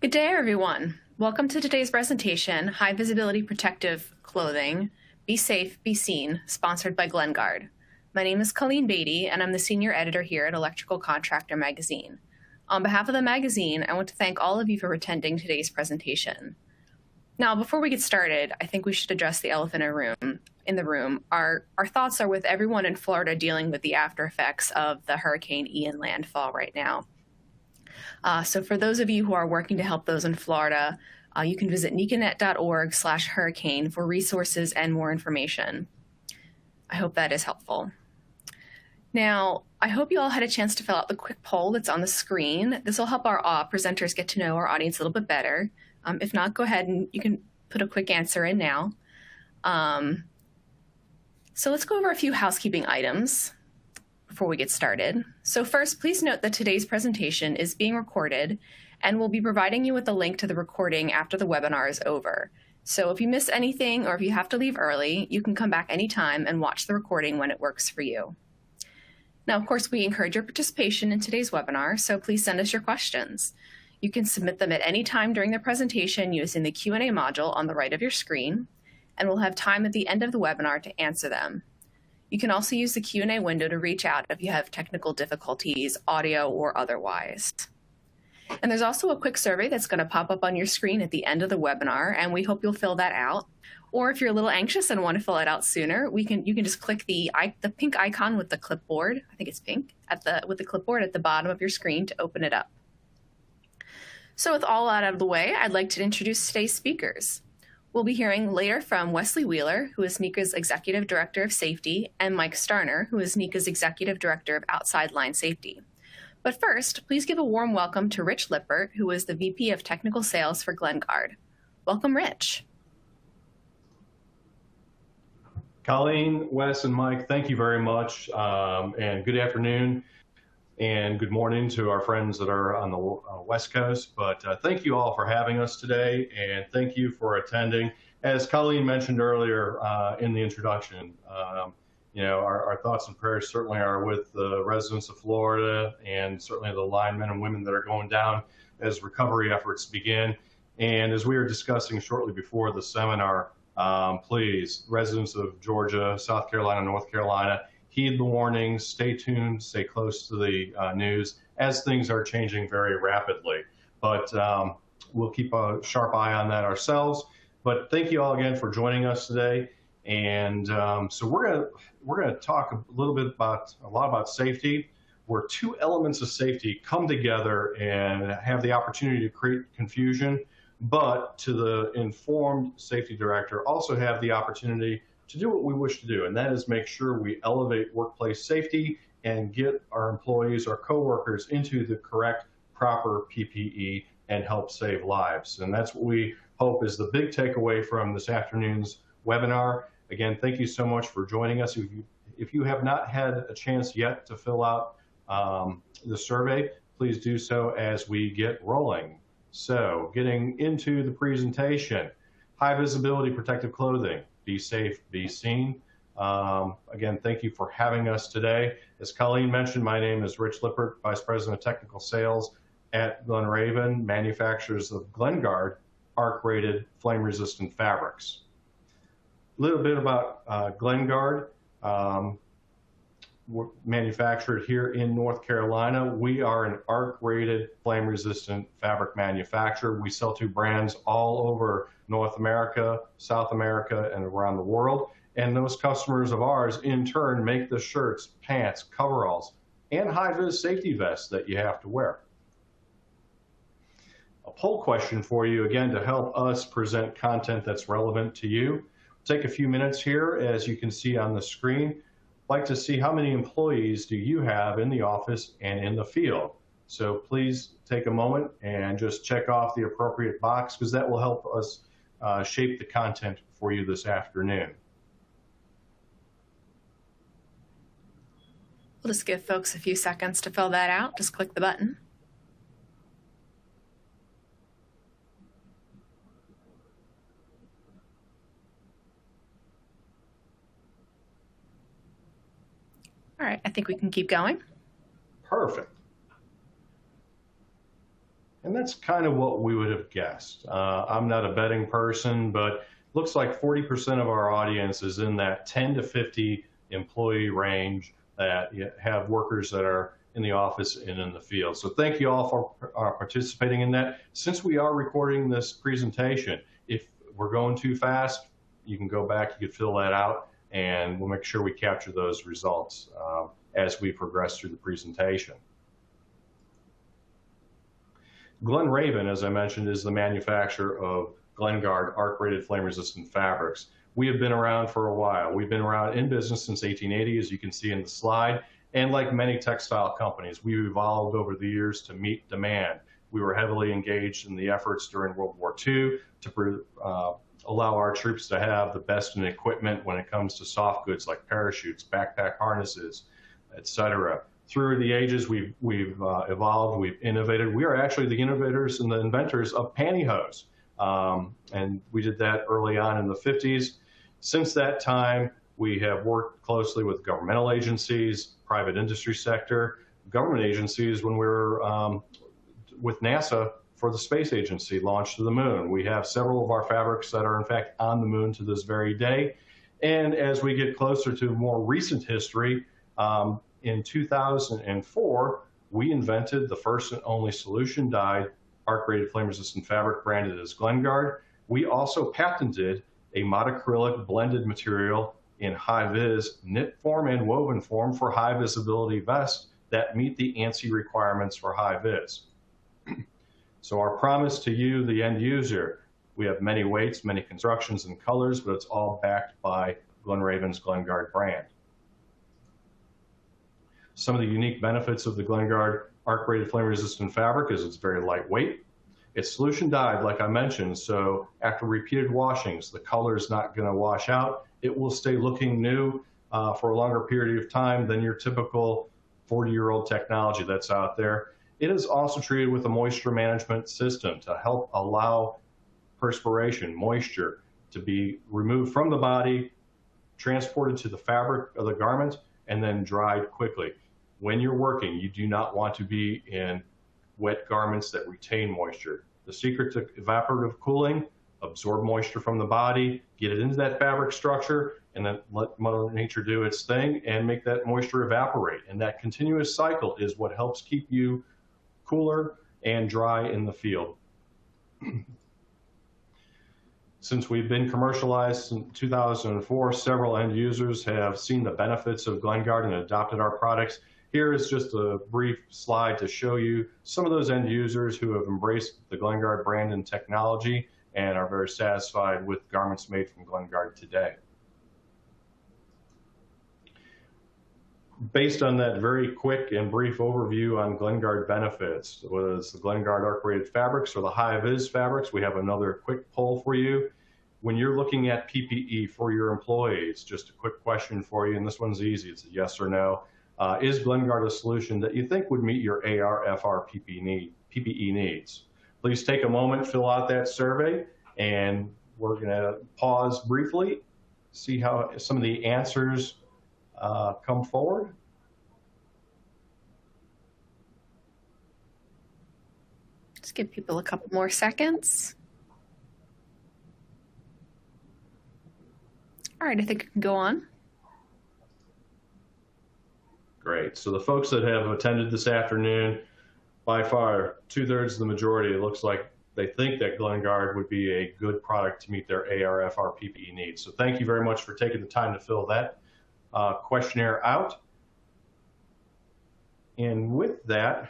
Good day, everyone. Welcome to today's presentation, High Visibility Protective Clothing, Be Safe, Be Seen, sponsored by GlenGuard. My name is Colleen Beatty, and I'm the senior editor here at Electrical Contractor magazine. On behalf of the magazine, I want to thank all of you for attending today's presentation. Now, before we get started, I think we should address the elephant in the room. Our thoughts are with everyone in Florida dealing with the after effects of the Hurricane Ian landfall right now. So for those of you who are working to help those in Florida, you can visit necanet.org/hurricane for resources and more information. I hope that is helpful. Now, I hope you all had a chance to fill out the quick poll that's on the screen. This will help our presenters get to know our audience a little bit better. If not, go ahead and you can put a quick answer in now. So let's go over a few housekeeping items before we get started. So first, please note that today's presentation is being recorded and we'll be providing you with a link to the recording after the webinar is over. So if you miss anything or if you have to leave early, you can come back anytime and watch the recording when it works for you. Now, of course, we encourage your participation in today's webinar, so please send us your questions. You can submit them at any time during the presentation using the Q&A module on the right of your screen, and we'll have time at the end of the webinar to answer them. You can also use the Q&A window to reach out if you have technical difficulties, audio or otherwise. And there's also a quick survey that's going to pop up on your screen at the end of the webinar, and we hope you'll fill that out. Or if you're a little anxious and want to fill it out sooner, you can just click the pink icon with the clipboard. I think it's pink with the clipboard at the bottom of your screen to open it up. So with all that out of the way, I'd like to introduce today's speakers. We'll be hearing later from Wes Wheeler, who is NECA's Executive Director of Safety, and Mike Starner, who is NECA's Executive Director of Outside Line Safety. But first, please give a warm welcome to Rich Lippert, who is the VP of Technical Sales for GlenGuard. Welcome, Rich. Colleen, Wes, and Mike, thank you very much, and good afternoon and good morning to our friends that are on the West Coast. But thank you all for having us today, and thank you for attending. As Colleen mentioned earlier in the introduction, our thoughts and prayers certainly are with the residents of Florida and certainly the linemen and women that are going down as recovery efforts begin. And as we were discussing shortly before the seminar, please, residents of Georgia, South Carolina, North Carolina, heed the warnings, stay tuned, stay close to the news as things are changing very rapidly. But we'll keep a sharp eye on that ourselves. But thank you all again for joining us today. And so we're gonna talk a lot about safety, where two elements of safety come together and have the opportunity to create confusion, but to the informed safety director also have the opportunity to do what we wish to do, and that is make sure we elevate workplace safety and get our employees, our coworkers into the correct, proper PPE and help save lives. And that's what we hope is the big takeaway from this afternoon's webinar. Again, thank you so much for joining us. If you have not had a chance yet to fill out the survey, please do so as we get rolling. So getting into the presentation, high visibility protective clothing, be safe, be seen. Again, thank you for having us today. As Colleen mentioned, my name is Rich Lippert, Vice President of Technical Sales at Glen Raven, manufacturers of GlenGuard, arc-rated flame-resistant fabrics. A little bit about GlenGuard. We're manufactured here in North Carolina. We are an arc-rated flame-resistant fabric manufacturer. We sell to brands all over North America, South America, and around the world. And those customers of ours, in turn, make the shirts, pants, coveralls, and high-vis safety vests that you have to wear. A poll question for you, again, to help us present content that's relevant to you. Take a few minutes here, as you can see on the screen. Like to see how many employees do you have in the office and in the field. So please take a moment and just check off the appropriate box, because that will help us shape the content for you this afternoon. We'll just give folks a few seconds to fill that out. Just click the button. All right, I think we can keep going. Perfect. And that's kind of what we would have guessed. I'm not a betting person, but looks like 40% of our audience is in that 10 to 50 employee range that have workers that are in the office and in the field. So thank you all for participating in that. Since we are recording this presentation, if we're going too fast, you can go back, you can fill that out, and we'll make sure we capture those results as we progress through the presentation. Glen Raven, as I mentioned, is the manufacturer of GlenGuard arc-rated flame-resistant fabrics. We have been around for a while. We've been around in business since 1880, as you can see in the slide. And like many textile companies, we've evolved over the years to meet demand. We were heavily engaged in the efforts during World War II to allow our troops to have the best in equipment when it comes to soft goods like parachutes, backpack harnesses, etc. Through the ages, we've evolved, we've innovated. We are actually the innovators and the inventors of pantyhose. And we did that early on in the 50s. Since that time, we have worked closely with governmental agencies, private industry sector, government agencies when we were with NASA for the space agency launch to the moon. We have several of our fabrics that are in fact on the moon to this very day. And as we get closer to more recent history, in 2004, we invented the first and only solution dyed arc-rated flame-resistant fabric branded as GlenGuard. We also patented a monocrylic blended material in high-vis knit form and woven form for high visibility vests that meet the ANSI requirements for high-vis. So our promise to you, the end user, we have many weights, many constructions and colors, but it's all backed by Glen Raven's GlenGuard brand. Some of the unique benefits of the GlenGuard arc-rated flame-resistant fabric is it's very lightweight. It's solution dyed, like I mentioned, so after repeated washings, the color is not going to wash out. It will stay looking new for a longer period of time than your typical 40-year-old technology that's out there. It is also treated with a moisture management system to help allow perspiration, moisture, to be removed from the body, transported to the fabric of the garment, and then dried quickly. When you're working, you do not want to be in wet garments that retain moisture. The secret to evaporative cooling: absorb moisture from the body, get it into that fabric structure, and then let Mother Nature do its thing and make that moisture evaporate. And that continuous cycle is what helps keep you cooler and dry in the field. Since we've been commercialized in 2004, several end users have seen the benefits of GlenGuard and adopted our products. Here is just a brief slide to show you some of those end users who have embraced the GlenGuard brand and technology and are very satisfied with garments made from GlenGuard today. Based on that very quick and brief overview on GlenGuard benefits, whether it's the GlenGuard arc-rated fabrics or the high-vis fabrics, we have another quick poll for you. When you're looking at PPE for your employees, just a quick question for you, and this one's easy, it's a yes or no. Is GlenGuard a solution that you think would meet your AR/FR PPE needs? Please take a moment, fill out that survey, and we're going to pause briefly, see how some of the answers come forward. Just give people a couple more seconds. All right, I think I can go on. Great. So the folks that have attended this afternoon, by far, 2/3 of the majority, it looks like they think that GlenGuard would be a good product to meet their AR/FR PPE needs. So thank you very much for taking the time to fill that questionnaire out. And with that,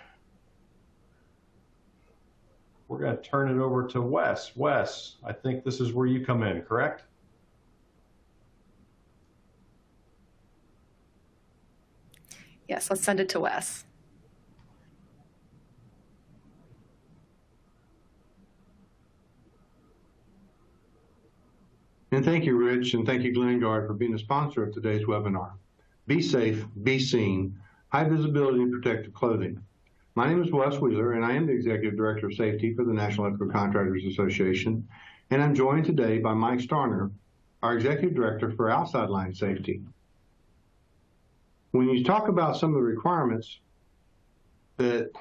we're going to turn it over to Wes. Wes, I think this is where you come in, correct? Yes, let's send it to Wes. And thank you, Rich, and thank you, GlenGuard, for being a sponsor of today's webinar. Be safe, be seen, high visibility and protective clothing. My name is Wes Wheeler, and I am the Executive Director of Safety for the National Electrical Contractors Association, and I'm joined today by Mike Starner, our Executive Director for Outside Line Safety. When you talk about some of the requirements that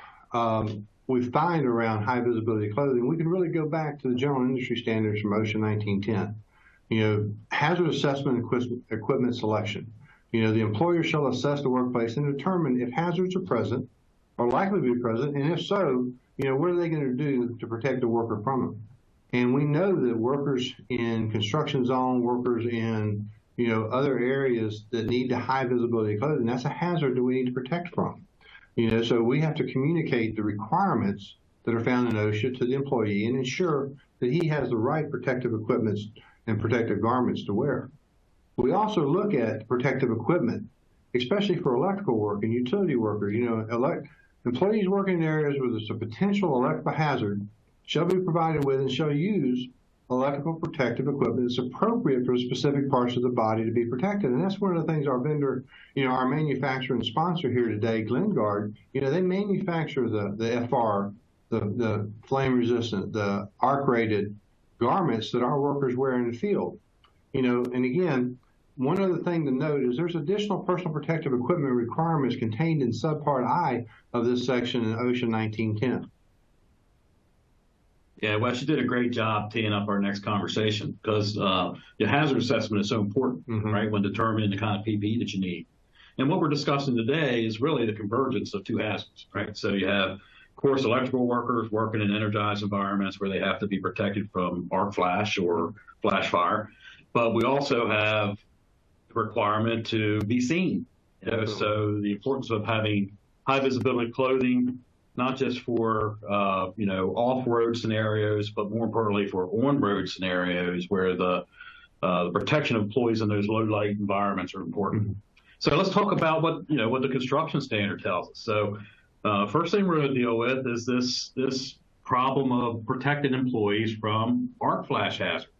we find around high visibility clothing, we can really go back to the general industry standards from OSHA 1910. Hazard assessment equipment selection. The employer shall assess the workplace and determine if hazards are present or likely to be present, and if so, what are they going to do to protect the worker from them? And we know that workers in construction zone, workers in other areas that need the high visibility clothing, that's a hazard that we need to protect from. So we have to communicate the requirements that are found in OSHA to the employee and ensure that he has the right protective equipment and protective garments to wear. We also look at protective equipment, especially for electrical work and utility workers. Employees working in areas where there's a potential electrical hazard shall be provided with and shall use electrical protective equipment that's appropriate for specific parts of the body to be protected. And that's one of the things our vendor, our manufacturer and sponsor here today, GlenGuard, they manufacture the FR, the flame resistant, the arc rated garments that our workers wear in the field. And again, one other thing to note is there's additional personal protective equipment requirements contained in subpart I of this section in OSHA 1910. Yeah, Wes, you did a great job teeing up our next conversation because your hazard assessment is so important, right, when determining the kind of PPE that you need. And what we're discussing today is really the convergence of two hazards, right? So you have, of course, electrical workers working in energized environments where they have to be protected from arc flash or flash fire. But we also have the requirement to be seen. So the importance of having high visibility clothing, not just for off-road scenarios, but more importantly for on-road scenarios where the protection of employees in those low-light environments are important. So let's talk about what the construction standard tells us. So first thing we're going to deal with is this problem of protecting employees from arc flash hazard.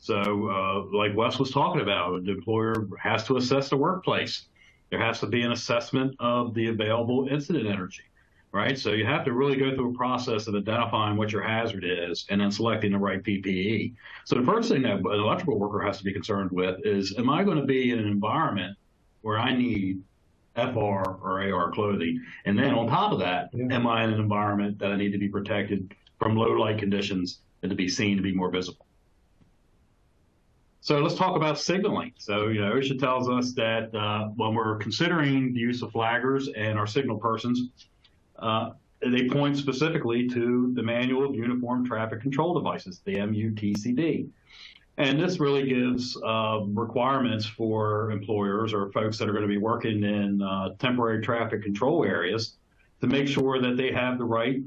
So like Wes was talking about, the employer has to assess the workplace. There has to be an assessment of the available incident energy. Right, so you have to really go through a process of identifying what your hazard is and then selecting the right PPE. So the first thing that an electrical worker has to be concerned with is, am I going to be in an environment where I need FR or AR clothing? And then on top of that, am I in an environment that I need to be protected from low light conditions and to be seen to be more visible? So let's talk about signaling. So, OSHA tells us that when we're considering the use of flaggers and our signal persons, they point specifically to the Manual of Uniform Traffic Control Devices, the MUTCD. And this really gives requirements for employers or folks that are going to be working in temporary traffic control areas to make sure that they have the right,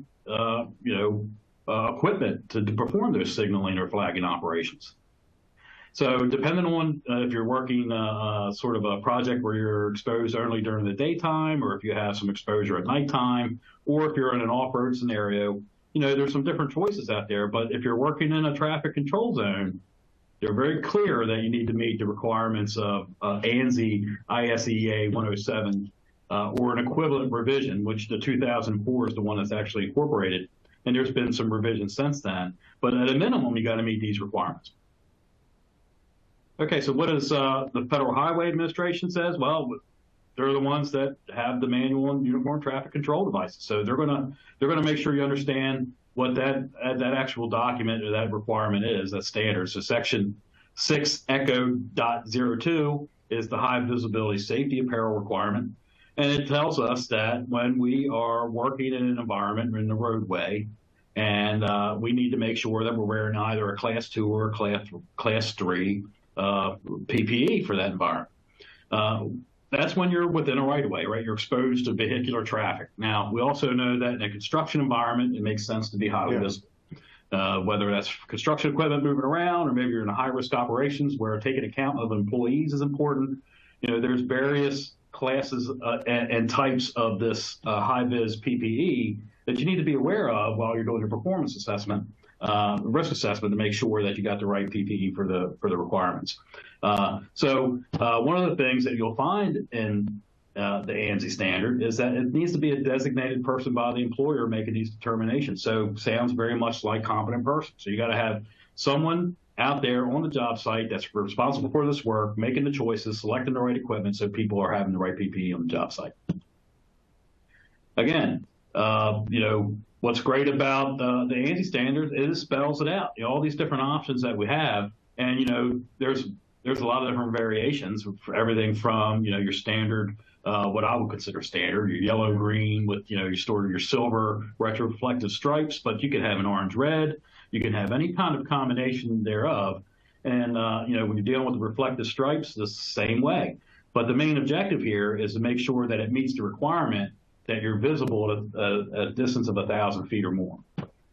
equipment to perform those signaling or flagging operations. So depending on if you're working sort of a project where you're exposed only during the daytime, or if you have some exposure at nighttime, or if you're in an off-road scenario, there's some different choices out there. But if you're working in a traffic control zone, they're very clear that you need to meet the requirements of ANSI ISEA 107 or an equivalent revision, which the 2004 is the one that's actually incorporated. And there's been some revisions since then. But at a minimum, you got to meet these requirements. Okay, so what does the Federal Highway Administration says? Well, they're the ones that have the Manual and Uniform Traffic Control Devices. So they're gonna make sure you understand what that actual document or that requirement is, that standard. So Section 6 Echo.02 is the high visibility safety apparel requirement, and it tells us that when we are working in an environment in the roadway, and we need to make sure that we're wearing either a Class 2 or a Class 3 PPE for that environment. That's when you're within a right-of-way, right? You're exposed to vehicular traffic. Now, we also know that in a construction environment, it makes sense to be highly visible. Whether that's construction equipment moving around, or maybe you're in a high-risk operations where taking account of employees is important. There's various classes and types of this high-vis PPE that you need to be aware of while you're doing your performance assessment. Risk assessment to make sure that you got the right PPE for the requirements. So one of the things that you'll find in the ANSI standard is that it needs to be a designated person by the employer making these determinations. So sounds very much like competent person. So you got to have someone out there on the job site that's responsible for this work, making the choices, selecting the right equipment so people are having the right PPE on the job site. Again, What's great about the ANSI standard is it spells it out. All these different options that we have, and there's a lot of different variations for everything from your standard, what I would consider standard, your yellow green with your silver retroreflective stripes, but you can have an orange red, you can have any kind of combination thereof, and when you're dealing with the reflective stripes, it's the same way. But the main objective here is to make sure that it meets the requirement that you're visible at a distance of 1,000 feet or more.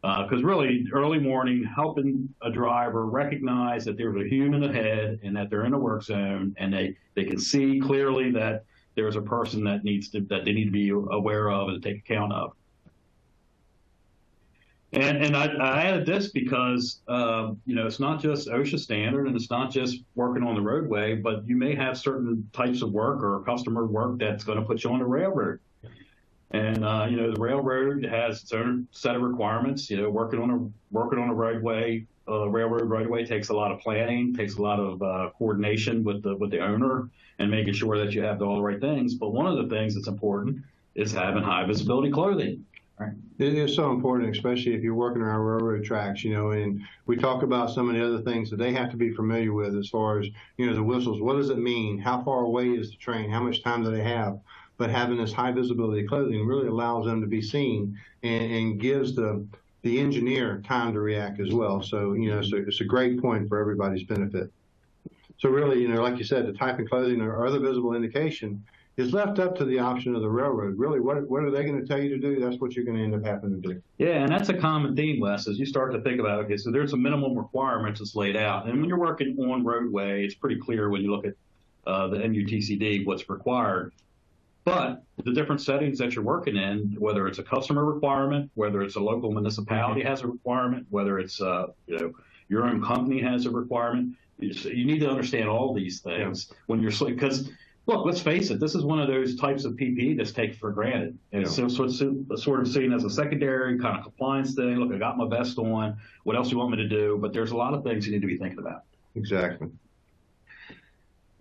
Because really, early morning, helping a driver recognize that there's a human ahead and that they're in a work zone, and they can see clearly that there's a person that they need to be aware of and take account of. And I added this because it's not just OSHA standard and it's not just working on the roadway, but you may have certain types of work or customer work that's going to put you on the railroad. And the railroad has its own set of requirements. Working on a roadway, railroad roadway takes a lot of planning, takes a lot of coordination with the owner and making sure that you have all the right things. But one of the things that's important is having high visibility clothing. Right. It is so important, especially if you're working around railroad tracks, and we talk about some of the other things that they have to be familiar with as far as, the whistles. What does it mean? How far away is the train? How much time do they have? But having this high visibility clothing really allows them to be seen and gives the engineer time to react as well. So, so it's a great point for everybody's benefit. So really, like you said, the type of clothing or other visible indication is left up to the option of the railroad. Really, what are they going to tell you to do? That's what you're going to end up having to do. Yeah, and that's a common theme, Wes, as you start to think about, okay, so there's some minimum requirements that's laid out. And when you're working on roadway, it's pretty clear when you look at the MUTCD what's required. But the different settings that you're working in, whether it's a customer requirement, whether it's a local municipality has a requirement, whether it's your own company has a requirement, you need to understand all these things when you're, because look, let's face it, this is one of those types of PPE that's taken for granted. And it's sort of seen as a secondary kind of compliance thing. Look, I got my vest on. What else do you want me to do? But there's a lot of things you need to be thinking about. Exactly.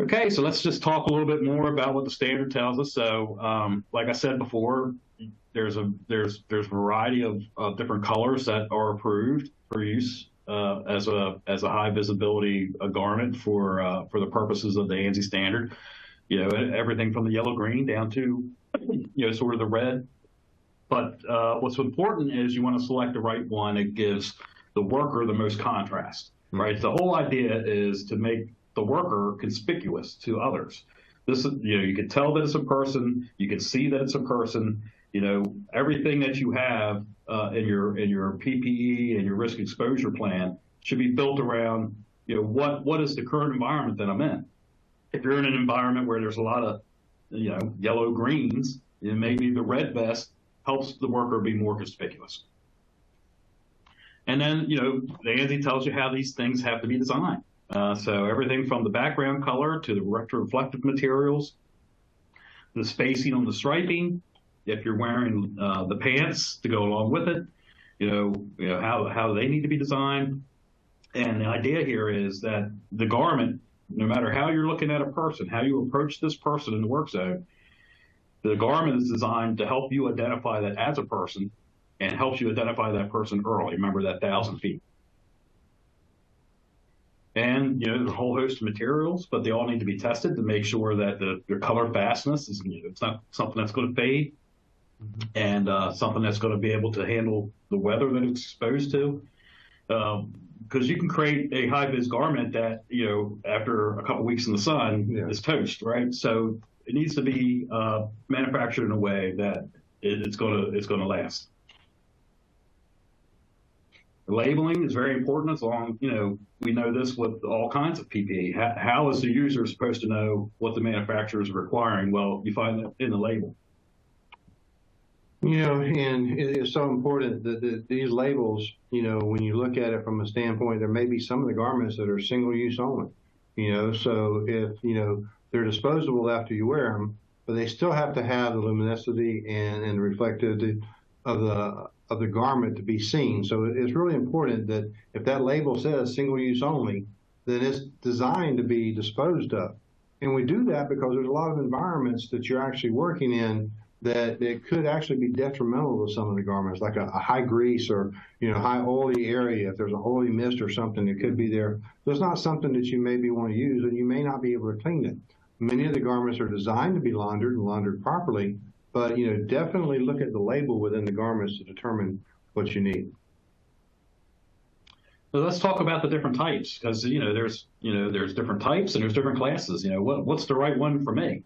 Okay, so let's just talk a little bit more about what the standard tells us. So, like I said before, there's a variety of different colors that are approved for use as a high visibility garment for the purposes of the ANSI standard. Everything from the yellow green down to sort of the red. But what's important is you want to select the right one that gives the worker the most contrast. Right. The whole idea is to make the worker conspicuous to others. This is, you can tell that it's a person, you can see that it's a person, everything that you have in your PPE and your risk exposure plan should be built around, what is the current environment that I'm in. If you're in an environment where there's a lot of, yellow greens, maybe the red vest helps the worker be more conspicuous. And then, the ANSI tells you how these things have to be designed. So everything from the background color to the retroreflective materials, the spacing on the striping, if you're wearing the pants to go along with it, how they need to be designed. And the idea here is that the garment, no matter how you're looking at a person, how you approach this person in the work zone, the garment is designed to help you identify that as a person and helps you identify that person early. Remember that 1,000 feet. And, there's a whole host of materials, but they all need to be tested to make sure that the color fastness is, it's not something that's going to fade and something that's going to be able to handle the weather that it's exposed to. Because you can create a high-vis garment that, after a couple weeks in the sun is toast, right? So it needs to be manufactured in a way that it's going to last. Labeling is very important as long, we know this with all kinds of PPE. How is the user supposed to know what the manufacturer is requiring? Well, you find that in the label. And it is so important that these labels, when you look at it from a standpoint, there may be some of the garments that are single use only, so if, they're disposable after you wear them, but they still have to have the luminosity and the reflectivity of the garment to be seen. So it's really important that if that label says single use only, then it's designed to be disposed of. And we do that because there's a lot of environments that you're actually working in that it could actually be detrimental to some of the garments, like a high grease or, high oily area. If there's a oily mist or something that could be there, that's not something that you maybe want to use, and you may not be able to clean it. Many of the garments are designed to be laundered and laundered properly, but, definitely look at the label within the garments to determine what you need. So let's talk about the different types, because, there's different types and there's different classes. What's the right one for me?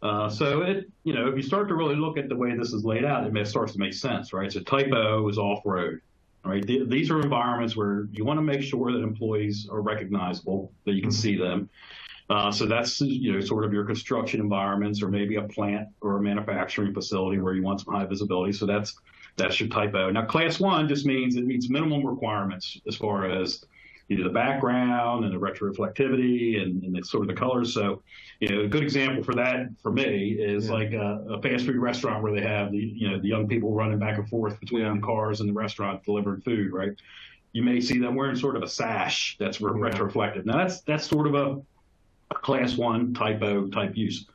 So if you start to really look at the way this is laid out, it starts to make sense, right? So type O is off-road, right? These are environments where you want to make sure that employees are recognizable, that you can see them. So that's, sort of your construction environments, or maybe a plant or a manufacturing facility where you want some high visibility. So that's your type O. Now, class 1 just means it meets minimum requirements as far as the background and the retroreflectivity and the sort of the colors. So, a good example for that for me is like a fast food restaurant where they have the young people running back and forth between the cars and the restaurant delivering food, right? You may see them wearing sort of a sash that's retroreflective. Now that's sort of a class 1 type O type use.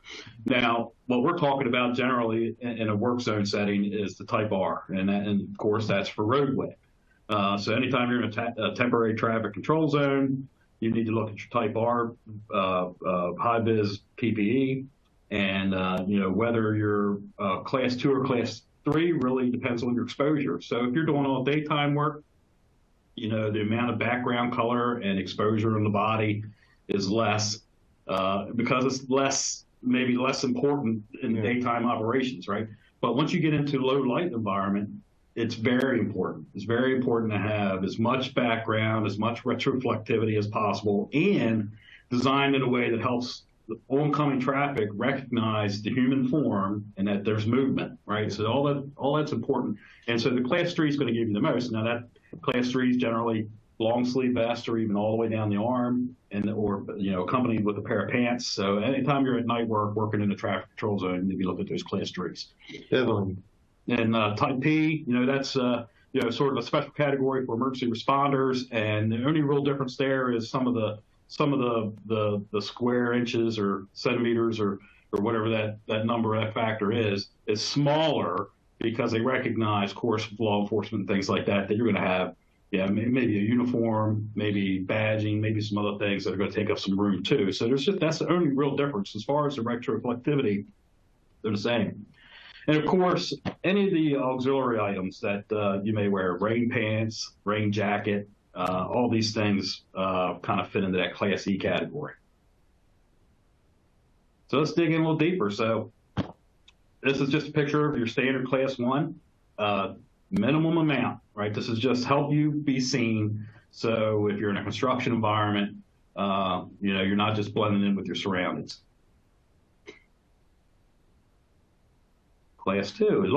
Now, what we're talking about generally in a work zone setting is the type R, and of course that's for roadway. So anytime you're in a temporary traffic control zone, you need to look at your type R high-vis PPE, and whether you're class 2 or class 3 really depends on your exposure. So if you're doing all daytime work, the amount of background color and exposure on the body is less because it's maybe less important in daytime operations, right? But once you get into low light environment, it's very important. It's very important to have as much background, as much retroreflectivity as possible, and designed in a way that helps the oncoming traffic recognize the human form and that there's movement, right? So all that's important. And so the class 3 is going to give you the most. Now that class 3 is generally long sleeve vest or even all the way down the arm, or accompanied with a pair of pants. So anytime you're at night working in a traffic control zone, maybe look at those class 3s. Definitely. And type P, that's sort of a special category for emergency responders, and the only real difference there is some of the square inches or centimeters or whatever that number, that factor is smaller, because they recognize, of course, law enforcement and things like that you're going to have maybe a uniform, maybe badging, maybe some other things that are going to take up some room too. So that's the only real difference. As far as the retroreflectivity, they're the same. And of course, any of the auxiliary items that you may wear, rain pants, rain jacket, all these things kind of fit into that Class E category. So let's dig in a little deeper. So this is just a picture of your standard Class 1, minimum amount, right? This is just help you be seen. So if you're in a construction environment, you're not just blending in with your surroundings. Class 2, it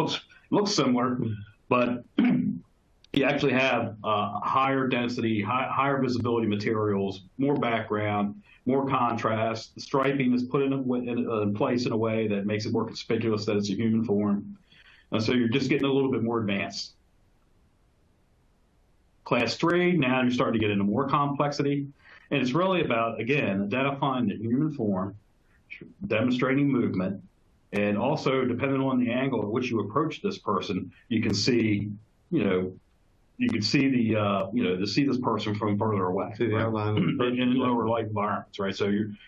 looks similar, but you actually have higher density, higher visibility materials, more background, more contrast. The striping is put in place in a way that makes it more conspicuous that it's a human form. And so you're just getting a little bit more advanced. Class 3, now you're starting to get into more complexity. And it's really about, again, identifying the human form, demonstrating movement, and also, depending on the angle at which you approach this person, you can see, to see this person from further away. See the outline in lower light environments, right? So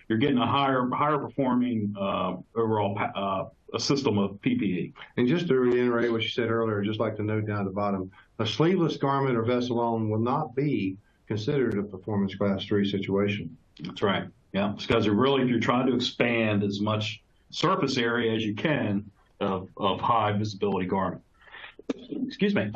you're getting a higher performing overall a system of PPE. And just to reiterate what you said earlier, just like to note down at the bottom, a sleeveless garment or vest alone will not be considered a performance class 3 situation. That's right. Yeah, because if you're trying to expand as much surface area as you can of high visibility garment. Excuse me.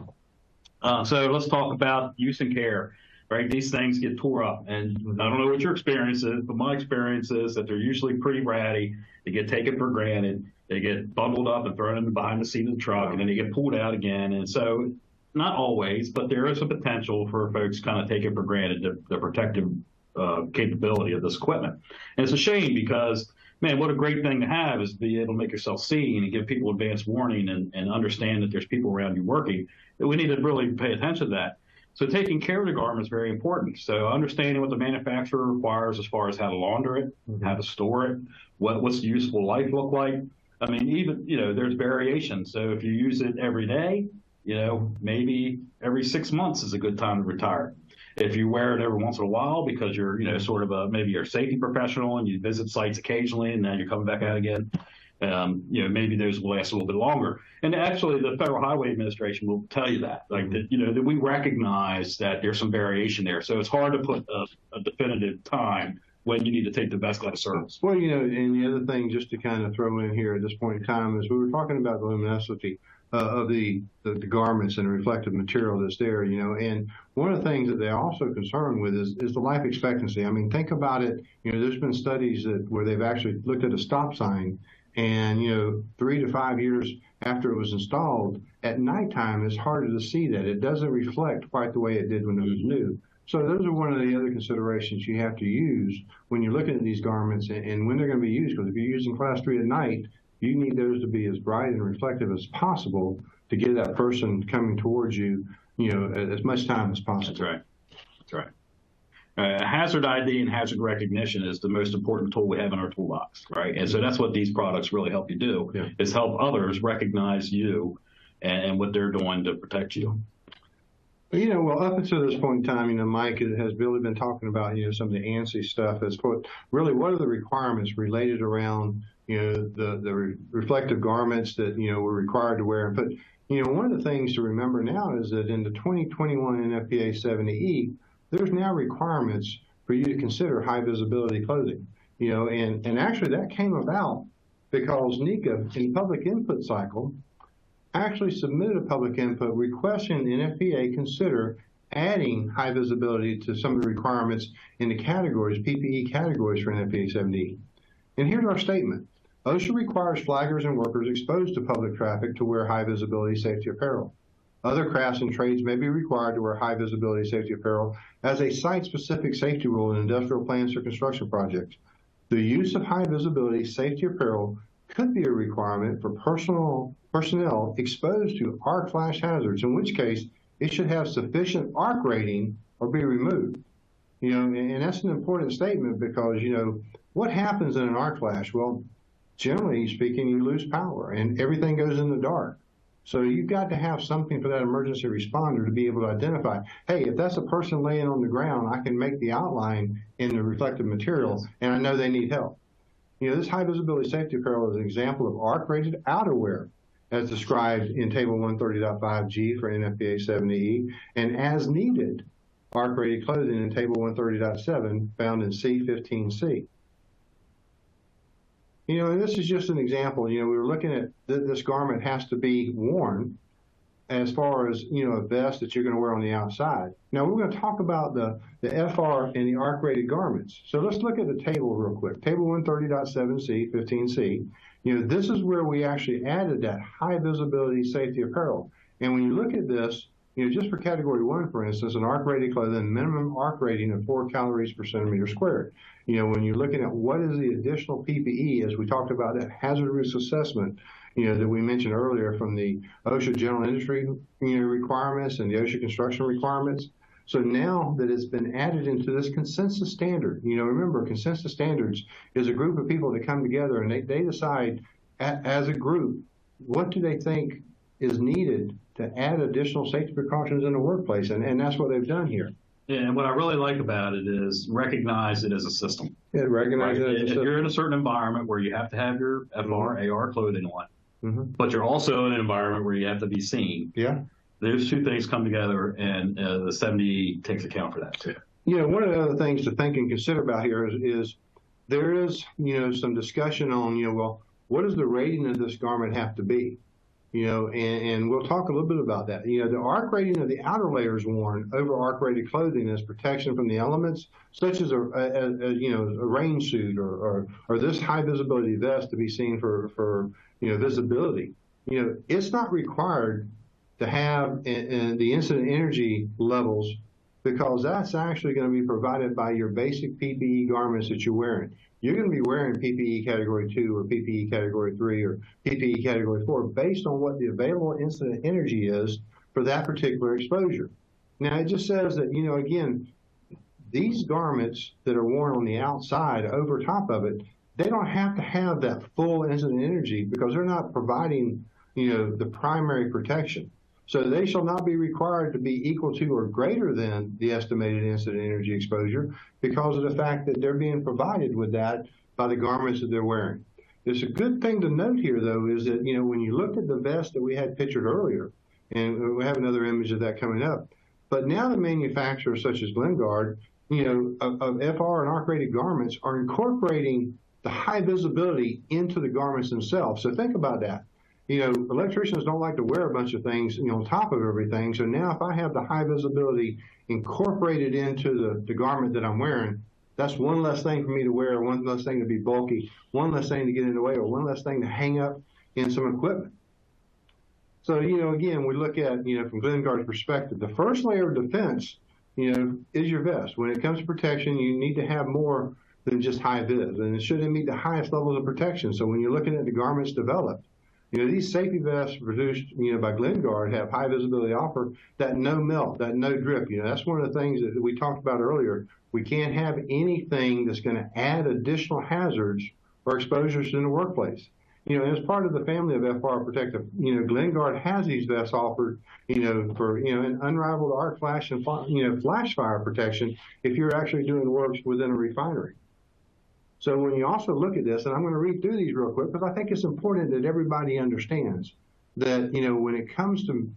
So let's talk about use and care, right? These things get tore up, and I don't know what your experience is, but my experience is that they're usually pretty ratty. They get taken for granted. They get bundled up and thrown in behind the seat of the truck, and then they get pulled out again. And so, not always, but there is a potential for folks kind of taking for granted the protective capability of this equipment. And it's a shame because, man, what a great thing to have is be able to make yourself seen and give people advance warning and understand that there's people around you working. We need to really pay attention to that. So taking care of the garment is very important. So understanding what the manufacturer requires as far as how to launder it, how to store it, what's the useful life look like. I mean, even, there's variation. So if you use it every day, maybe every 6 months is a good time to retire. If you wear it every once in a while because you're, sort of maybe you're a safety professional and you visit sites occasionally and now you're coming back out again, maybe those will last a little bit longer. And actually, the Federal Highway Administration will tell you that, that we recognize that there's some variation there. So it's hard to put a definitive time when you need to take the best out of service. Well, and the other thing just to kind of throw in here at this point in time is we were talking about the luminosity of the garments and the reflective material that's there, and one of the things that they're also concerned with is the life expectancy. I mean, think about it, there's been studies where they've actually looked at a stop sign and, 3 to 5 years after it was installed, at nighttime, it's harder to see that. It doesn't reflect quite the way it did when it was new. So those are one of the other considerations you have to use when you're looking at these garments and when they're going to be used. Because if you're using Class 3 at night, you need those to be as bright and reflective as possible to give that person coming towards you, as much time as possible. That's right. Hazard ID and hazard recognition is the most important tool we have in our toolbox, right? And so that's what these products really help you do, is help others recognize you and what they're doing to protect you. Well, up until this point in time, Mike has really been talking about, some of the ANSI stuff as what are the requirements related around, the reflective garments that, we're required to wear. But, one of the things to remember now is that in the 2021 NFPA 70E, there's now requirements for you to consider high visibility clothing, and actually that came about because NECA in the public input cycle actually submitted a public input requesting the NFPA consider adding high visibility to some of the requirements in the categories, PPE categories for NFPA 70E. And here's our statement. OSHA requires flaggers and workers exposed to public traffic to wear high visibility safety apparel. Other crafts and trades may be required to wear high visibility safety apparel as a site-specific safety rule in industrial plants or construction projects. The use of high visibility safety apparel could be a requirement for personnel exposed to arc flash hazards, in which case it should have sufficient arc rating or be removed. And that's an important statement because, what happens in an arc flash? Well, generally speaking, you lose power and everything goes in the dark. So you've got to have something for that emergency responder to be able to identify, hey, if that's a person laying on the ground, I can make the outline in the reflective material and I know they need help. This high visibility safety apparel is an example of arc-rated outerwear as described in Table 130.5G for NFPA 70E, and as needed arc-rated clothing in Table 130.7 found in C15C. And this is just an example. We were looking at this garment has to be worn as far as, a vest that you're going to wear on the outside. Now, we're going to talk about the FR and the arc-rated garments. So let's look at the table real quick. Table 130.7C, 15C. This is where we actually added that high visibility safety apparel. And when you look at this, just for Category 1, for instance, an arc-rated clothing, minimum arc rating of 4 calories per centimeter squared. When you're looking at what is the additional PPE, as we talked about that hazard risk assessment, that we mentioned earlier from the OSHA general industry, requirements and the OSHA construction requirements. So now that it's been added into this consensus standard, remember, consensus standards is a group of people that come together and they decide as a group, what do they think is needed to add additional safety precautions in the workplace? And that's what they've done here. Yeah, and what I really like about it is recognize it as a system. Yeah, recognize it as a system. If you're in a certain environment where you have to have your FR, AR clothing on, but you're also in an environment where you have to be seen. Yeah. Those two things come together, and the 70 takes account for that too. One of the other things to think and consider about here is there is, some discussion on, well, what does the rating of this garment have to be? And we'll talk a little bit about that. The arc rating of the outer layers worn over arc rated clothing is protection from the elements, such as a rain suit or this high visibility vest to be seen for visibility. It's not required to have the incident energy levels because that's actually going to be provided by your basic PPE garments that you're wearing. You're going to be wearing PPE Category 2 or PPE Category 3 or PPE Category 4 based on what the available incident energy is for that particular exposure. Now, it just says that, again, these garments that are worn on the outside over top of it, they don't have to have that full incident energy because they're not providing, the primary protection. So they shall not be required to be equal to or greater than the estimated incident energy exposure because of the fact that they're being provided with that by the garments that they're wearing. It's a good thing to note here, though, is that, when you looked at the vest that we had pictured earlier, and we have another image of that coming up, but now the manufacturers such as GlenGuard, of FR and ARC-rated garments are incorporating the high visibility into the garments themselves. So think about that. Electricians don't like to wear a bunch of things, on top of everything. So now if I have the high visibility incorporated into the garment that I'm wearing, that's one less thing for me to wear, one less thing to be bulky, one less thing to get in the way, or one less thing to hang up in some equipment. So, again, we look at, from GlenGuard's perspective, the first layer of defense, is your vest. When it comes to protection, you need to have more than just high vis, and it shouldn't meet the highest levels of protection. So when you're looking at the garments developed, these safety vests produced, by GlenGuard have high visibility offer, that no melt, that no drip. That's one of the things that we talked about earlier. We can't have anything that's going to add additional hazards or exposures in the workplace. As part of the family of FR Protective, GlenGuard has these vests offered, for, an unrivaled arc flash and, flash fire protection if you're actually doing work within a refinery. So when you also look at this, and I'm going to read through these real quick because I think it's important that everybody understands that, when it comes to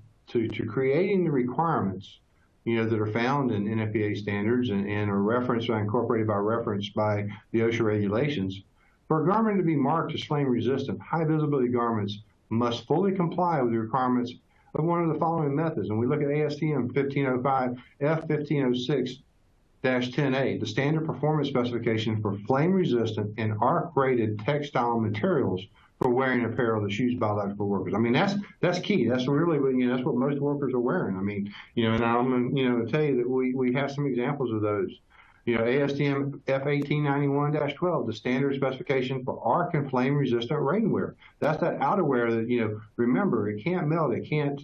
creating the requirements, that are found in NFPA standards and are referenced or incorporated by reference by the OSHA regulations, for a garment to be marked as flame resistant, high visibility garments must fully comply with the requirements of one of the following methods. And we look at ASTM 1505 F1506-10A, the standard performance specification for flame resistant and arc-rated textile materials for wearing apparel that's used by electrical workers. I mean, that's key. That's really, that's what most workers are wearing. I mean, and I'm going to tell you that we have some examples of those. ASTM F1891-12, the standard specification for arc and flame resistant rainwear. That's that outerwear that, remember, it can't melt, it can't,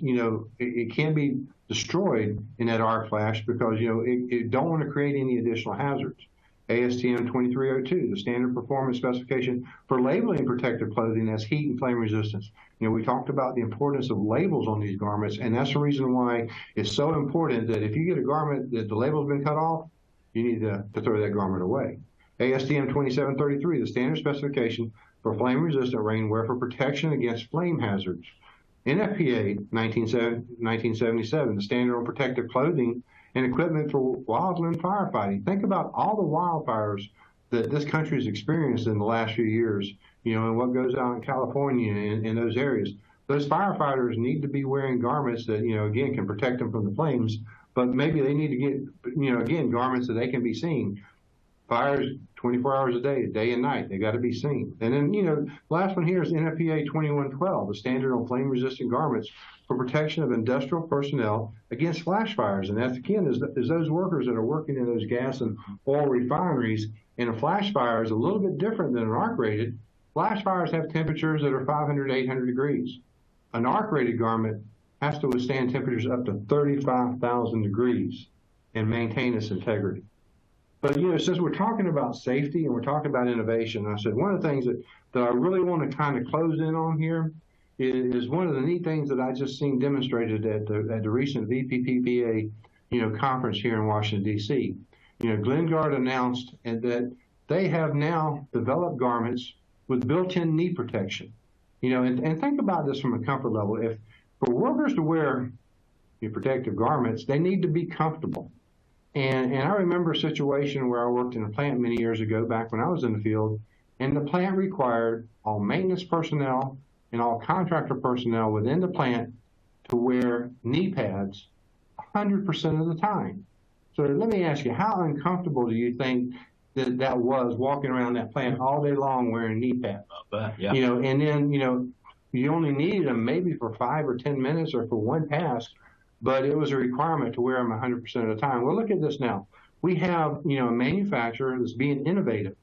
it can't be destroyed in that arc flash because, it don't want to create any additional hazards. ASTM 2302, the standard performance specification for labeling protective clothing as heat and flame resistance. We talked about the importance of labels on these garments, and that's the reason why it's so important that if you get a garment that the label's been cut off, you need to throw that garment away. ASTM 2733, the standard specification for flame-resistant rainwear for protection against flame hazards. NFPA 1977, the standard on protective clothing and equipment for wildland firefighting. Think about all the wildfires that this country has experienced in the last few years, and what goes on in California and in those areas. Those firefighters need to be wearing garments that, again, can protect them from the flames, but maybe they need to get, again, garments that they can be seen. Fires 24 hours a day and night, they got to be seen. And then, last one here is NFPA 2112, the standard on flame-resistant garments for protection of industrial personnel against flash fires. And that's, again, is those workers that are working in those gas and oil refineries. And a flash fire is a little bit different than an arc-rated. Flash fires have temperatures that are 500 to 800 degrees. An arc-rated garment has to withstand temperatures up to 35,000 degrees and maintain its integrity. But, since we're talking about safety and we're talking about innovation, I said one of the things that I really want to kind of close in on here is one of the neat things that I just seen demonstrated at the recent VPPPA, conference here in Washington, D.C. GlenGuard announced that they have now developed garments with built-in knee protection. And think about this from a comfort level. If for workers to wear protective garments, they need to be comfortable. And I remember a situation where I worked in a plant many years ago, back when I was in the field, and the plant required all maintenance personnel and all contractor personnel within the plant to wear knee pads 100% of the time. So let me ask you, how uncomfortable do you think that was walking around that plant all day long wearing knee pads? Yeah. And then, you only needed them maybe for 5 or 10 minutes or for one pass, but it was a requirement to wear them 100% of the time. Well, look at this now. We have, a manufacturer that's being innovative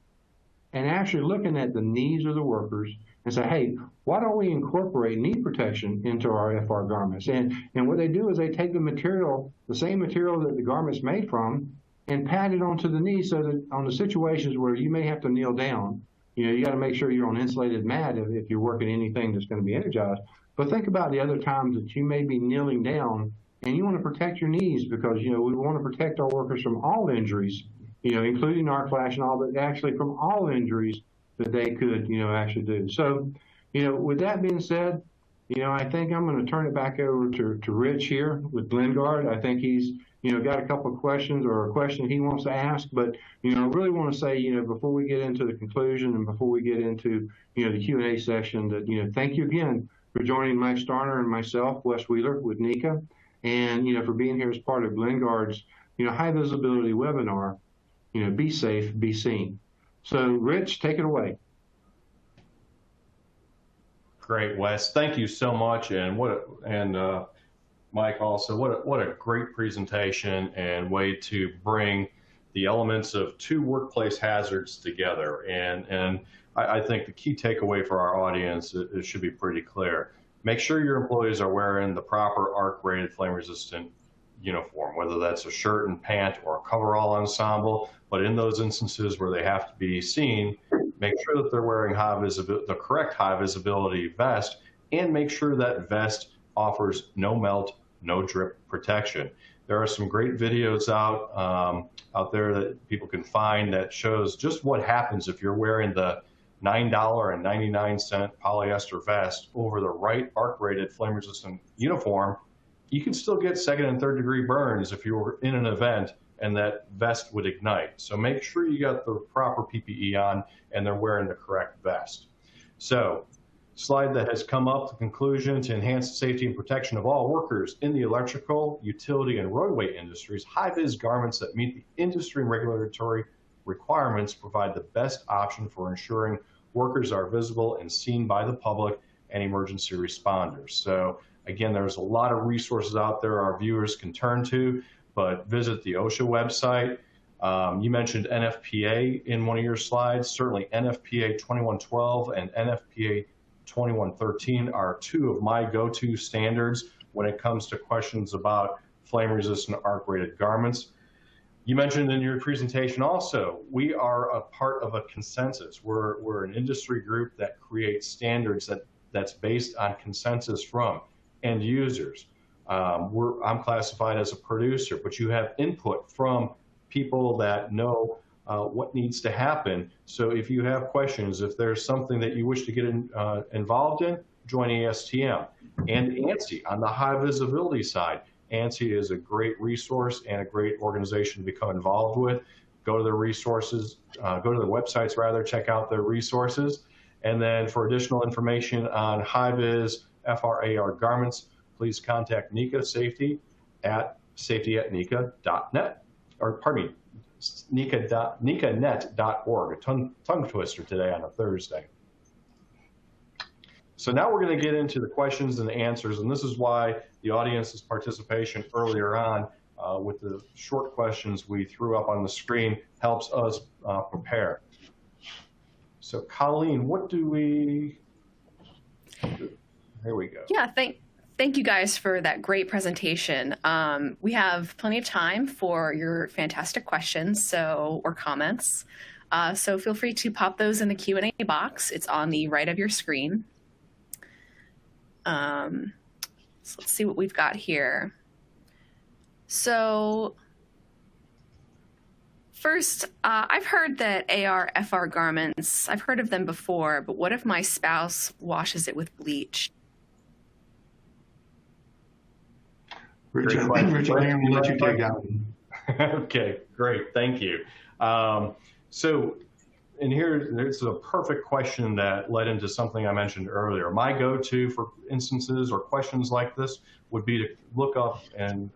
and actually looking at the needs of the workers and say, hey, why don't we incorporate knee protection into our FR garments? And what they do is they take the material, the same material that the garment's made from, and pat it onto the knee so that on the situations where you may have to kneel down, you got to make sure you're on insulated mat if you're working anything that's going to be energized. But think about the other times that you may be kneeling down and you want to protect your knees, because, we want to protect our workers from all injuries, including arc flash and all, but actually from all injuries that they could, actually do. So, with that being said, I think I'm going to turn it back over to Rich here with GlenGuard. I think he's, got a couple of questions or a question he wants to ask. But, I really want to say, before we get into the conclusion and before we get into, the Q&A session, that, thank you again for joining Mike Starner and myself, Wes Wheeler with NECA, and, for being here as part of GlenGuard's, high visibility webinar, be safe, be seen. So, Rich, take it away. Great, Wes. Thank you so much, and Mike also. What a great presentation and way to bring the elements of two workplace hazards together. And I think the key takeaway for our audience, it should be pretty clear. Make sure your employees are wearing the proper ARC-rated flame-resistant uniform, whether that's a shirt and pant or a coverall ensemble. But in those instances where they have to be seen, make sure that they're wearing the correct high visibility vest, and make sure that vest offers no melt, no drip protection. There are some great videos out there that people can find that shows just what happens if you're wearing the $9.99 polyester vest over the right arc-rated flame-resistant uniform. You can still get second and third degree burns if you were in an event and that vest would ignite. So make sure you got the proper PPE on and they're wearing the correct vest. So, slide that has come up, the conclusion: to enhance the safety and protection of all workers in the electrical, utility, and roadway industries, high-vis garments that meet the industry and regulatory requirements provide the best option for ensuring workers are visible and seen by the public and emergency responders. So again, there's a lot of resources out there our viewers can turn to, but visit the OSHA website. You mentioned NFPA in one of your slides. Certainly NFPA 2112 and NFPA 2113 are two of my go-to standards when it comes to questions about flame-resistant arc-rated garments. You mentioned in your presentation also, we are a part of a consensus. We're an industry group that creates standards that's based on consensus from end users. I'm classified as a producer, but you have input from people that know what needs to happen. So if you have questions, if there's something that you wish to get involved in, join ASTM. And ANSI on the high visibility side. ANSI is a great resource and a great organization to become involved with. Go to their resources, go to their websites rather, check out their resources. And then for additional information on high-vis FRAR garments, please contact NECA Safety at safety@neca.net, or pardon me, necanet.org, a tongue twister today on a Thursday. So now we're going to get into the questions and the answers, and this is why the audience's participation earlier on with the short questions we threw up on the screen helps us prepare. So Colleen, what do we, here we go. Yeah, thank you guys for that great presentation. We have plenty of time for your fantastic questions or comments. So feel free to pop those in the Q&A box. It's on the right of your screen. So let's see what we've got here. So first, I've heard that AR/FR garments, I've heard of them before, but what if my spouse washes it with bleach? Richard, I'm going to let you take that one. Okay, great, thank you. And here's a perfect question that led into something I mentioned earlier. My go-to for instances or questions like this would be to look up and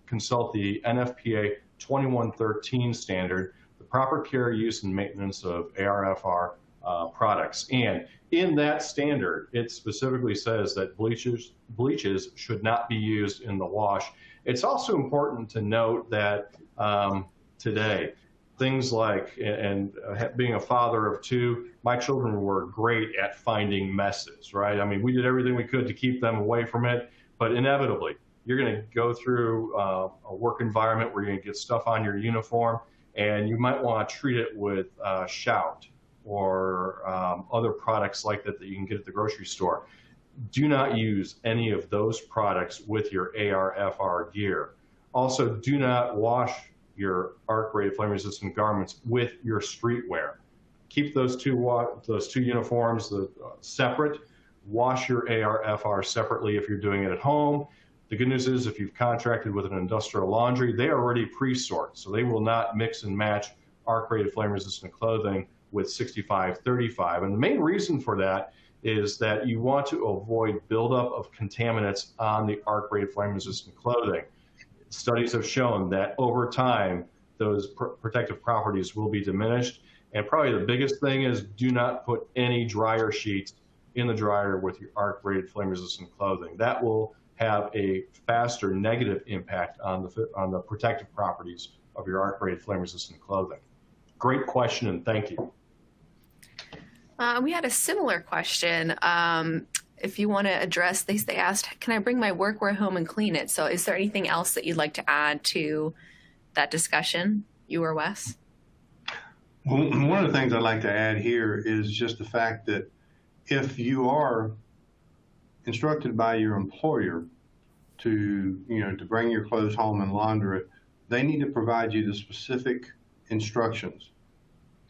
consult the NFPA 2113 standard, the proper care, use, and maintenance of AR/FR products. And in that standard, it specifically says that bleaches should not be used in the wash. It's also important to note that today, things like, and being a father of two, my children were great at finding messes, right? I mean, we did everything we could to keep them away from it, but inevitably, you're going to go through a work environment where you're going to get stuff on your uniform, and you might want to treat it with shout or other products like that that you can get at the grocery store. Do not use any of those products with your AR/FR gear. Also, do not wash your arc-rated flame-resistant garments with your streetwear. Keep those two uniforms separate. Wash your AR/FR separately if you're doing it at home. The good news is if you've contracted with an industrial laundry, they already pre-sort, so they will not mix and match arc-rated flame-resistant clothing with 6535. And the main reason for that is that you want to avoid buildup of contaminants on the arc-rated flame-resistant clothing. Studies have shown that over time, those protective properties will be diminished. And probably the biggest thing is do not put any dryer sheets in the dryer with your arc-rated flame-resistant clothing. That will have a faster negative impact on the protective properties of your arc-rated flame-resistant clothing. Great question, and thank you. We had a similar question. If you want to address, they asked, can I bring my workwear home and clean it? So is there anything else that you'd like to add to that discussion, you or Wes? Well, one of the things I'd like to add here is just the fact that if you are instructed by your employer to bring your clothes home and launder it, they need to provide you the specific instructions.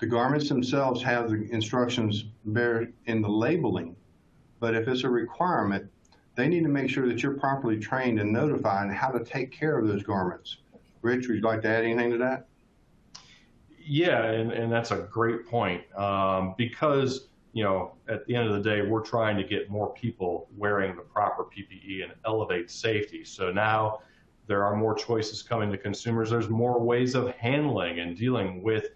The garments themselves have the instructions buried in the labeling, but if it's a requirement, they need to make sure that you're properly trained and notified how to take care of those garments. Rich, would you like to add anything to that? Yeah, and that's a great point because, at the end of the day, we're trying to get more people wearing the proper PPE and elevate safety. So now there are more choices coming to consumers. There's more ways of handling and dealing with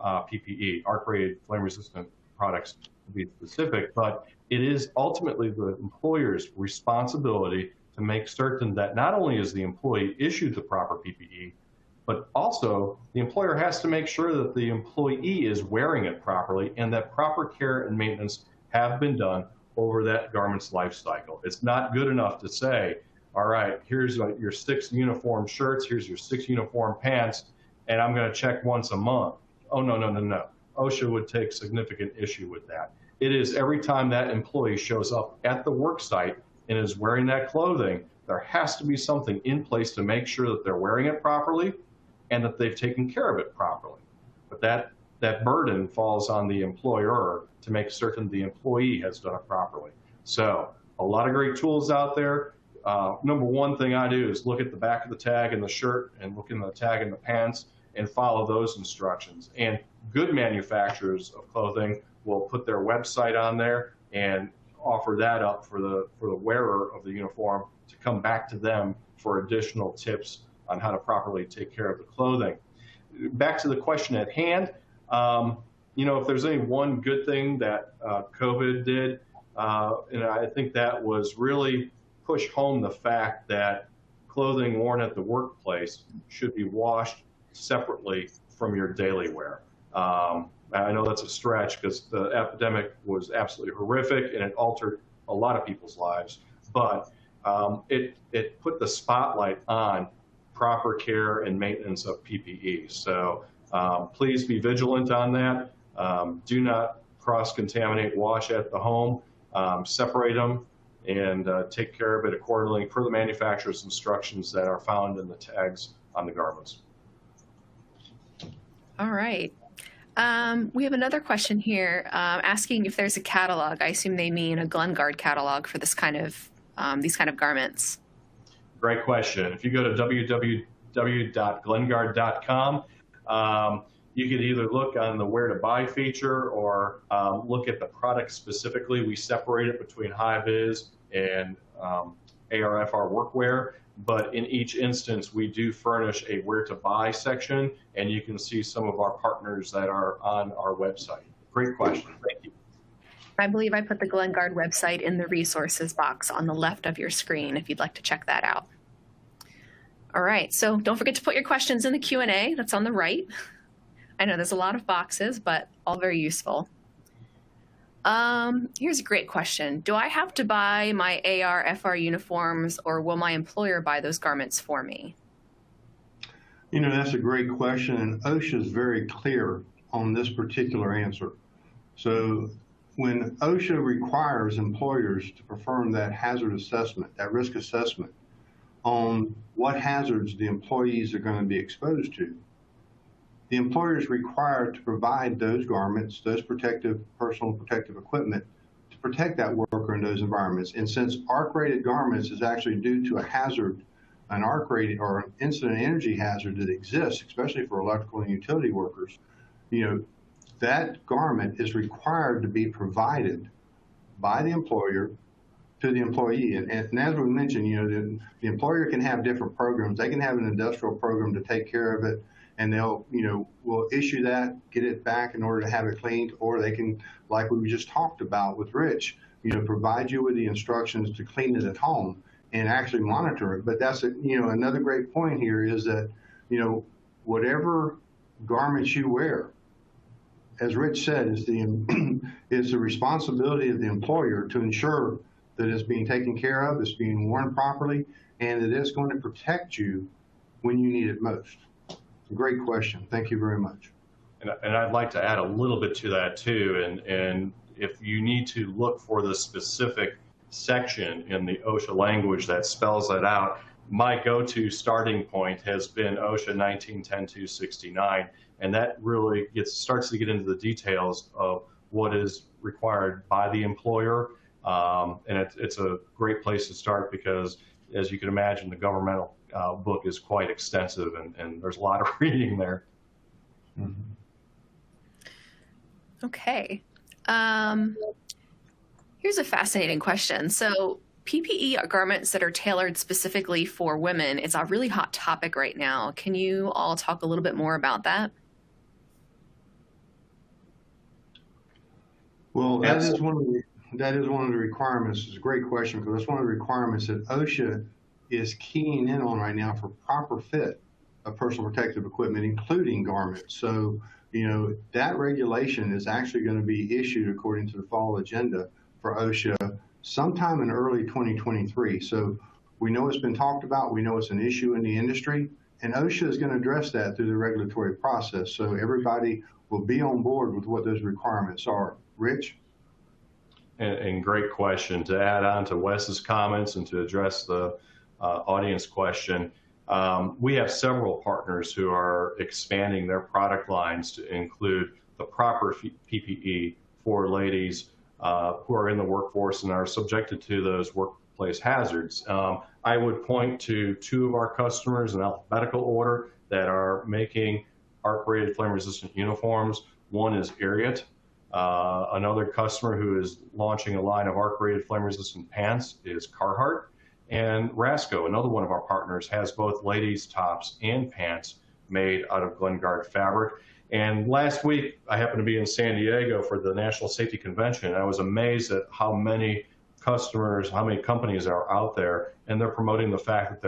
PPE, arc-rated flame-resistant products to be specific, but it is ultimately the employer's responsibility to make certain that not only is the employee issued the proper PPE, but also the employer has to make sure that the employee is wearing it properly and that proper care and maintenance have been done over that garment's life cycle. It's not good enough to say, all right, here's your 6 uniform shirts, here's your 6 uniform pants, and I'm going to check once a month. Oh, no. OSHA would take significant issue with that. It is every time that employee shows up at the work site and is wearing that clothing, there has to be something in place to make sure that they're wearing it properly and that they've taken care of it properly. But that burden falls on the employer to make certain the employee has done it properly. So a lot of great tools out there. Number one thing I do is look at the back of the tag in the shirt and look in the tag in the pants and follow those instructions. And good manufacturers of clothing will put their website on there and offer that up for the wearer of the uniform to come back to them for additional tips on how to properly take care of the clothing. Back to the question at hand, if there's any one good thing that COVID did, and I think that was really push home the fact that clothing worn at the workplace should be washed separately from your daily wear. I know that's a stretch because the epidemic was absolutely horrific and it altered a lot of people's lives, but it put the spotlight on proper care and maintenance of PPE. So please be vigilant on that. Do not cross-contaminate wash at the home. Separate them and take care of it accordingly per the manufacturer's instructions that are found in the tags on the garments. All right. We have another question here asking if there's a catalog. I assume they mean a GlenGuard catalog for this kind of these kind of garments. Great question. If you go to www.glenguard.com, you can either look on the where to buy feature or look at the product specifically. We separate it between high-vis and AR/FR workwear, but in each instance, we do furnish a where to buy section, and you can see some of our partners that are on our website. Great question. Thank you. I believe I put the GlenGuard website in the resources box on the left of your screen if you'd like to check that out. All right, so don't forget to put your questions in the Q&A that's on the right. I know there's a lot of boxes, but all very useful. Here's a great question. Do I have to buy my AR/FR uniforms or will my employer buy those garments for me? That's a great question, and OSHA is very clear on this particular answer. So when OSHA requires employers to perform that hazard assessment, that risk assessment on what hazards the employees are going to be exposed to, the employer is required to provide those garments, those personal protective equipment to protect that worker in those environments. And since arc-rated garments is actually due to a hazard, an arc-rated or an incident energy hazard that exists, especially for electrical and utility workers, that garment is required to be provided by the employer to the employee. And as we mentioned, the employer can have different programs. They can have an industrial program to take care of it, and they'll, will issue that, get it back in order to have it cleaned, or they can, like we just talked about with Rich, provide you with the instructions to clean it at home and actually monitor it. But that's, another great point here is that, whatever garments you wear, as Rich said, is the responsibility of the employer to ensure that it's being taken care of, it's being worn properly, and that it's going to protect you when you need it most. Great question. Thank you very much. And I'd like to add a little bit to that too. And if you need to look for the specific section in the OSHA language that spells that out, my go-to starting point has been OSHA 1910-269, and that really starts to get into the details of what is required by the employer. And it's a great place to start because, as you can imagine, the governmental book is quite extensive, and there's a lot of reading there. Mm-hmm. Okay. Here's a fascinating question. So PPE garments that are tailored specifically for women is a really hot topic right now. Can you all talk a little bit more about that? Well, that is one of the requirements. It's a great question because that's one of the requirements that OSHA is keying in on right now for proper fit of personal protective equipment, including garments. So, that regulation is actually going to be issued according to the fall agenda for OSHA sometime in early 2023. So we know it's been talked about. We know it's an issue in the industry, and OSHA is going to address that through the regulatory process. So everybody will be on board with what those requirements are. Rich? And great question. To add on to Wes's comments and to address the audience question, we have several partners who are expanding their product lines to include the proper PPE for ladies who are in the workforce and are subjected to those workplace hazards. I would point to two of our customers in alphabetical order that are making arc-rated flame-resistant uniforms. One is Ariat. Another customer who is launching a line of arc-rated flame-resistant pants is Carhartt. And Rasco, another one of our partners, has both ladies' tops and pants made out of GlenGuard fabric. And last week, I happened to be in San Diego for the National Safety Convention, and I was amazed at how many customers, how many companies are out there, and they're promoting the fact that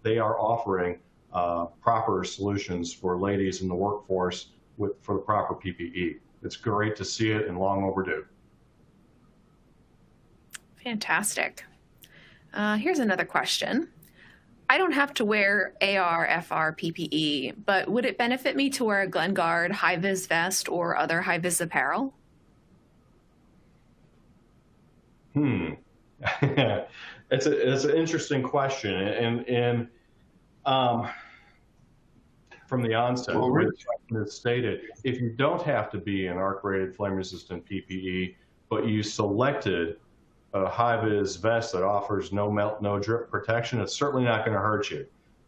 they are offering proper solutions for ladies in the workforce for the proper PPE. It's great to see it and long overdue. Fantastic. Here's another question. I don't have to wear AR/FR PPE, but would it benefit me to wear a GlenGuard high-vis vest or other high-vis apparel? It's an interesting question, and from the onset, well, the question is stated, if you don't have to be an arc-rated flame-resistant PPE, but you selected a high-vis vest that offers no melt, no drip protection, it's certainly not going to hurt you.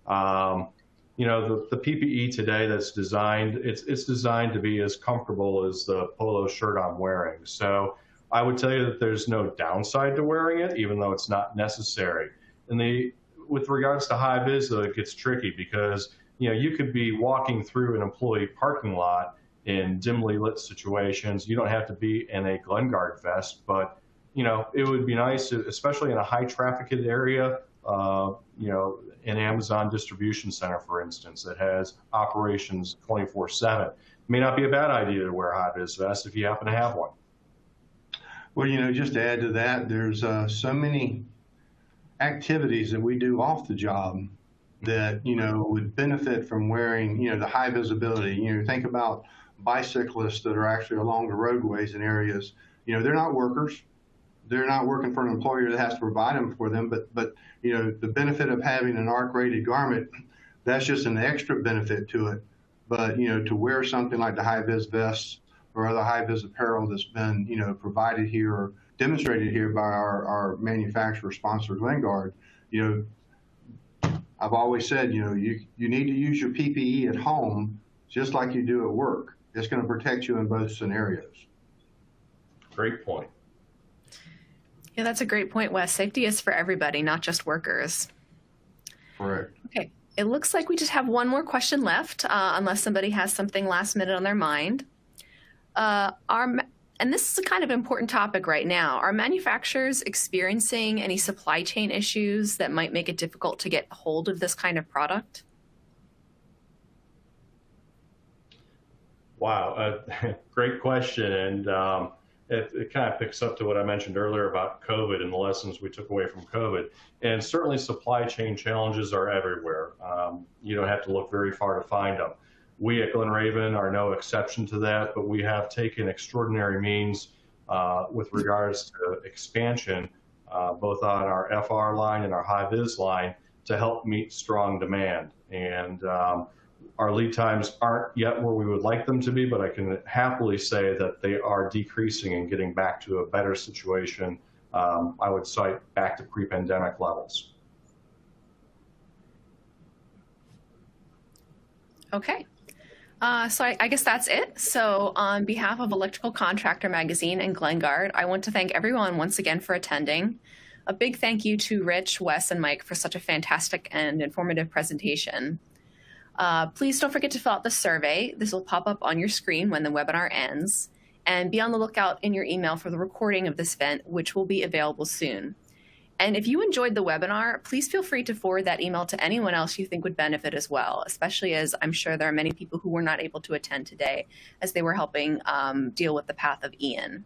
The PPE today that's designed, it's designed to be as comfortable as the polo shirt I'm wearing. So I would tell you that there's no downside to wearing it, even though it's not necessary. And with regards to high-vis, though, it gets tricky because you could be walking through an employee parking lot in dimly lit situations. You don't have to be in a GlenGuard vest, but it would be nice, especially in a high trafficked area, an Amazon distribution center, for instance, that has operations 24/7. It may not be a bad idea to wear a high-vis vest if you happen to have one. Well, just to add to that, there's so many activities that we do off the job that, would benefit from wearing, the high visibility. Think about bicyclists that are actually along the roadways in areas. They're not workers. They're not working for an employer that has to provide them for them, but the benefit of having an ARC-rated garment, that's just an extra benefit to it. But, to wear something like the high-vis vests or other high-vis apparel that's been, provided here or demonstrated here by our manufacturer sponsor, GlenGuard, I've always said, you need to use your PPE at home just like you do at work. It's going to protect you in both scenarios. Great point. Yeah, that's a great point, Wes. Safety is for everybody, not just workers. Correct. Okay. It looks like we just have one more question left, unless somebody has something last minute on their mind. And this is a kind of important topic right now. Are manufacturers experiencing any supply chain issues that might make it difficult to get hold of this kind of product? Wow, great question. And it kind of picks up to what I mentioned earlier about COVID and the lessons we took away from COVID. And certainly supply chain challenges are everywhere. You don't have to look very far to find them. We at Glen Raven are no exception to that, but we have taken extraordinary means with regards to expansion, both on our FR line and our high-vis line, to help meet strong demand. And our lead times aren't yet where we would like them to be, but I can happily say that they are decreasing and getting back to a better situation. I would cite back to pre-pandemic levels. Okay. So I guess that's it. So on behalf of Electrical Contractor Magazine and GlenGuard, I want to thank everyone once again for attending. A big thank you to Rich, Wes, and Mike for such a fantastic and informative presentation. Please don't forget to fill out the survey. This will pop up on your screen when the webinar ends. And be on the lookout in your email for the recording of this event, which will be available soon. And if you enjoyed the webinar, please feel free to forward that email to anyone else you think would benefit as well, especially as I'm sure there are many people who were not able to attend today as they were helping deal with the path of Ian.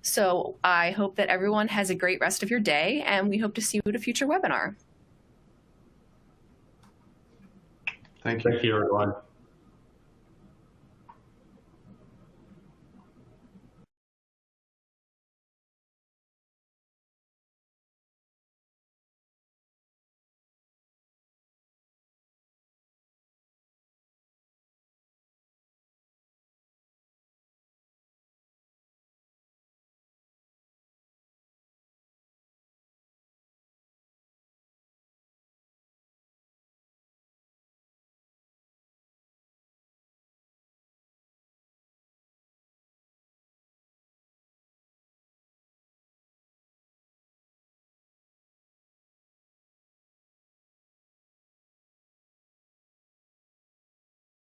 So I hope that everyone has a great rest of your day, and we hope to see you at a future webinar. Thank you. Thank you, everyone.